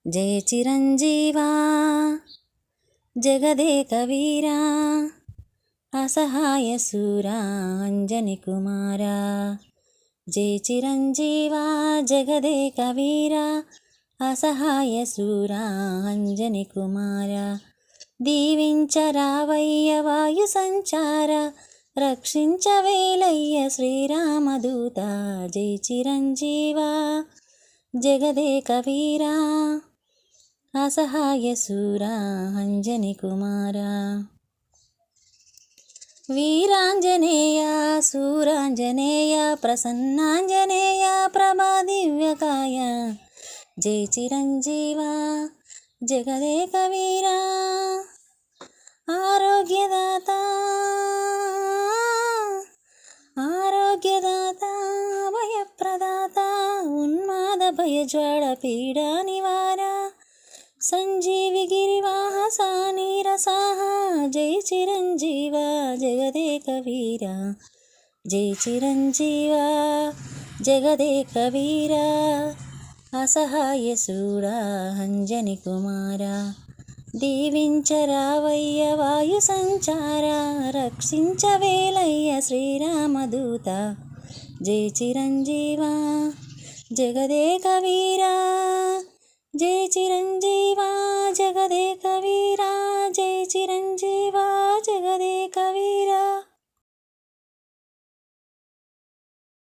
జయ చిరంజీవా జగదేక వీరా అసహాయ శూరా అంజని కుమారా. జయ చిరంజీవా జగదేక వీరా అసహాయ శూరా అంజని కుమారా. దీవించరావయ్య వాయు సంచార రక్షించవేలయ్య శ్రీరామదూత. జై చిరంజీవా జగదేక వీరా అసహాయ శూరా అంజని కుమారా. వీరాంజనేయ సూరాంజనేయ ప్రసన్నాంజనేయ ప్రభాదివ్యకాయ. జై చిరంజీవా జగదేక వీరా ఆరోగ్యదాత ఆరోగ్యదాత భయప్రదాత ఉన్మాద భయజ్వాడ పీడా నివార సంజీవి గిరివాహస నీరసాహ. జై చిరంజీవా జగదేక వీరా జై చిరంజీవా జగదేక వీరా అసహాయ శూరా అంజని కుమారా. దీవించరావయ్య వాయు సంచార రక్షించవేలయ్య శ్రీరామదూత. జై చిరంజీవా జగదేక వీరా జై చిరంజీవా జగదేక వీరా జై చిరంజీవా జగదేక వీరా.